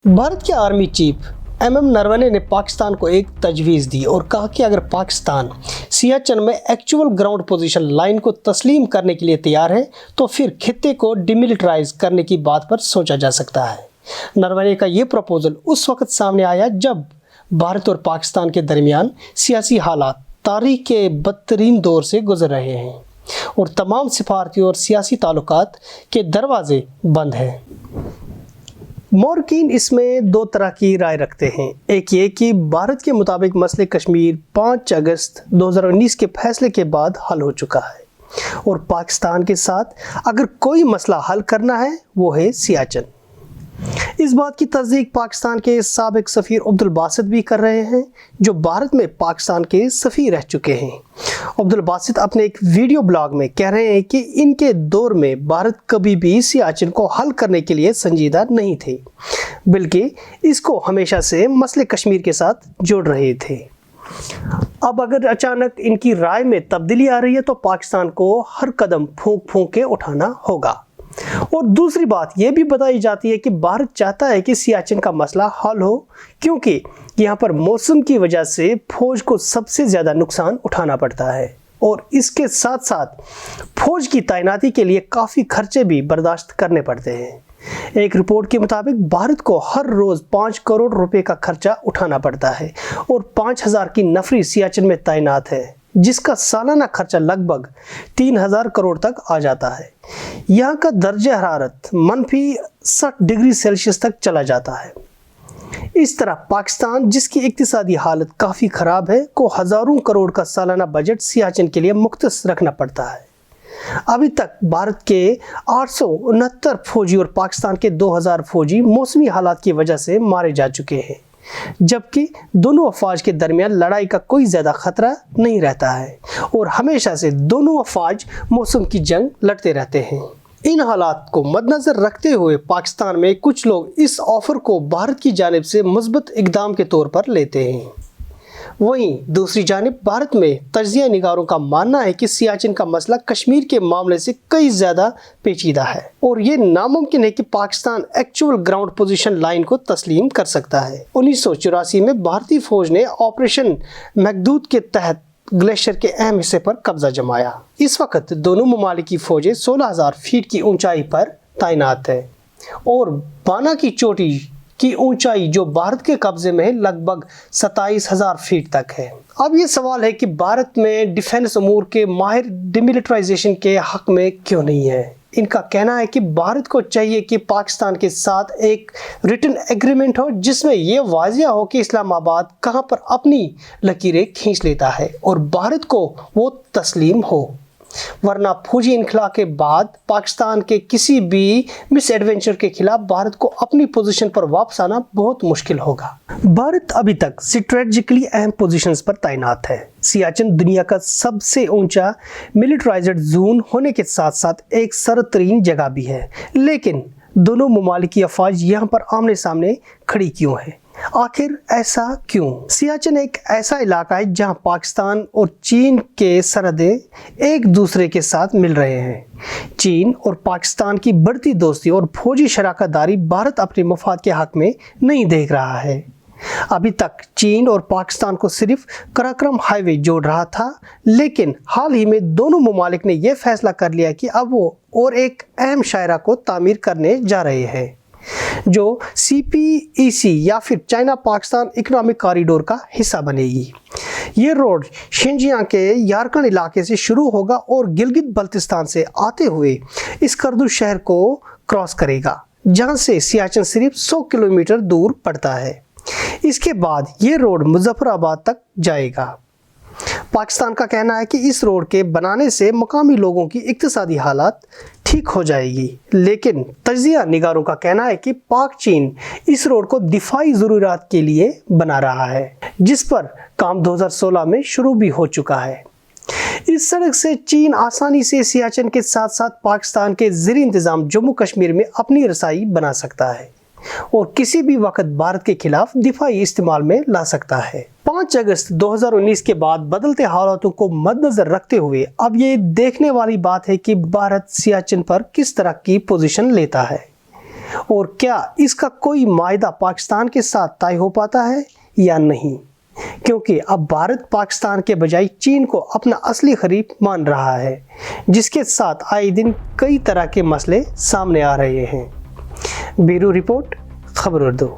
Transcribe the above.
भारत के army chief MM Naravane ने पाकिस्तान को एक तजवीज़ दी और कहा कि अगर पाकिस्तान सियाचिन में एक्चुअल ग्राउंड पोजीशन लाइन को तस्लीम करने के लिए तैयार है तो फिर खित्ते को डिमिलिटराइज करने की बात पर सोचा जा सकता है। नरवणे का ये प्रपोजल उस वक्त सामने आया जब भारत और पाकिस्तान के दरमियान सियासी हालात तारीख के बदतरीन दौर से गुजर रहे हैं और तमाम सिफारती और सियासी ताल्लुकात के दरवाजे बंद हैं। मौरकीन इसमें दो तरह की राय रखते हैं। एक ये कि भारत के मुताबिक मसले कश्मीर 5 अगस्त 2019 के फैसले के बाद हल हो चुका है और पाकिस्तान के साथ अगर कोई मसला हल करना है वो है सियाचिन। इस बात की तस्दीक पाकिस्तान के साबिक सफ़ीर अब्दुल बासित भी कर रहे हैं जो भारत में पाकिस्तान के सफ़ीर रह चुके हैं। अब्दुल बासित अपने एक वीडियो ब्लॉग में कह रहे हैं कि इनके दौर में भारत कभी भी सियाचिन को हल करने के लिए संजीदा नहीं थे, बल्कि इसको हमेशा से मसले कश्मीर के साथ जोड़ रहे थे। अब अगर अचानक इनकी राय में तब्दीली आ रही है तो पाकिस्तान को हर कदम फूंक फूंक के उठाना होगा। और दूसरी बात यह भी बताई जाती है कि भारत चाहता है कि सियाचिन का मसला हल हो क्योंकि यहाँ पर मौसम की वजह से फौज को सबसे ज़्यादा नुकसान उठाना पड़ता है और इसके साथ साथ फौज की तैनाती के लिए काफ़ी खर्चे भी बर्दाश्त करने पड़ते हैं। एक रिपोर्ट के मुताबिक भारत को हर रोज़ 5 करोड़ रुपए का खर्चा उठाना पड़ता है और 5000 की नफरी सियाचिन में तैनात है जिसका सालाना खर्चा लगभग 3000 करोड़ तक आ जाता है। यहाँ का दर्जा हरारत -60 डिग्री सेल्सियस तक चला जाता है। इस तरह पाकिस्तान जिसकी इक्तिसादी हालत काफ़ी ख़राब है को हज़ारों करोड़ का सालाना बजट सियाचिन के लिए मुख्तस रखना पड़ता है। अभी तक भारत के 869 फौजी और पाकिस्तान के 2000 फौजी मौसमी हालात की वजह से मारे जा चुके हैं, जबकि दोनों अफवाज के दरमियान लड़ाई का कोई ज़्यादा खतरा नहीं रहता है और हमेशा से दोनों अफवाज मौसम की जंग लड़ते रहते हैं। इन हालात को मद्देनज़र रखते हुए पाकिस्तान में कुछ लोग इस ऑफ़र को भारत की जानिब से मुस्बत इक़दाम के तौर पर लेते हैं। वहीं दूसरी जानिब भारत में तजिया निगारों का मानना है कि सियाचिन का मसला कश्मीर के मामले से कई ज़्यादा पेचीदा है और ये नामुमकिन है कि Pakistan actual ground position line को तस्लीम कर सकता है। 1984 में भारतीय फ़ौज ने ऑपरेशन मेघदूत के तहत ग्लेशियर के अहम हिस्से पर कब्जा जमाया। इस वक्त दोनों ममालिक की फ़ौजें 16000 फीट की ऊंचाई पर तैनात है और बाना की चोटी की ऊंचाई जो भारत के कब्जे में है लगभग 27000 फीट तक है। अब ये सवाल है कि भारत में डिफेंस अमूर के माहिर डिमिलिटराइजेशन के हक में क्यों नहीं है। इनका कहना है कि भारत को चाहिए कि पाकिस्तान के साथ एक रिटन एग्रीमेंट हो जिसमें यह वाजिया हो कि इस्लामाबाद कहां पर अपनी लकीरें खींच लेता है और भारत को वो तस्लीम हो, वरना फौजी इनखला के बाद पाकिस्तान के किसी भी मिस एडवेंचर के खिलाफ भारत को अपनी पोजीशन पर वापस आना बहुत मुश्किल होगा। भारत अभी तक स्ट्रेटजिकली अहम पोजीशंस पर तैनात है। सियाचिन दुनिया का सबसे ऊंचा मिलिटराइज्ड जोन होने के साथ साथ एक सरतरीन जगह भी है, लेकिन दोनों ममालिक की अफवाज यहाँ पर आमने सामने खड़ी क्यों है? आखिर ऐसा क्यों? सियाचिन एक ऐसा इलाका है जहां पाकिस्तान और चीन के सरहदें एक दूसरे के साथ मिल रहे हैं। चीन और पाकिस्तान की बढ़ती दोस्ती और फौजी शराकतदारी भारत अपने मफाद के हक में नहीं देख रहा है। अभी तक चीन और पाकिस्तान को सिर्फ कराक्रम हाईवे जोड़ रहा था, लेकिन हाल ही में दोनों ममालिक ने यह फैसला कर लिया कि अब वो और एक अहम शायरा को तामीर करने जा रहे हैं जो CPEC या फिर चाइना पाकिस्तान इकोनॉमिक कॉरिडोर का हिस्सा बनेगी। ये रोड शिनजियांग के यारकन इलाके से शुरू होगा और गिलगित बल्तिस्तान से आते हुए इस करदू शहर को क्रॉस करेगा जहां से सियाचिन सिर्फ 100 किलोमीटर दूर पड़ता है। इसके बाद ये रोड मुजफ्फराबाद तक जाएगा। पाकिस्तान का कहना है कि इस रोड के बनाने से मकामी लोगों की इक्तिसादी हालात ठीक हो जाएगी, लेकिन तजिया निगारों का कहना है कि पाक चीन इस रोड को दिफाई ज़रूरत के लिए बना रहा है, जिस पर काम 2016 में शुरू भी हो चुका है। इस सड़क से चीन आसानी से सियाचिन के साथ साथ पाकिस्तान के ज़ेर इंतज़ाम जम्मू कश्मीर में अपनी रसाई बना सकता है और किसी भी वक्त भारत के खिलाफ दिफाई इस्तेमाल में ला सकता है। 5 अगस्त 2019 के बाद बदलते हालातों को मद्देनजर रखते हुए अब ये देखने वाली बात है कि भारत सियाचिन पर किस तरह की पोजीशन लेता है। اور کیا اس کا کوئی معاہدہ پاکستان کے ساتھ طے ہو پاتا ہے یا نہیں، کیونکہ اب بھارت پاکستان کے بجائے چین کو اپنا اصلی حریف مان رہا ہے، جس کے ساتھ آئے دن کئی طرح کے مسئلے سامنے آ رہے ہیں۔ بیورو رپورٹ، خبر اردو۔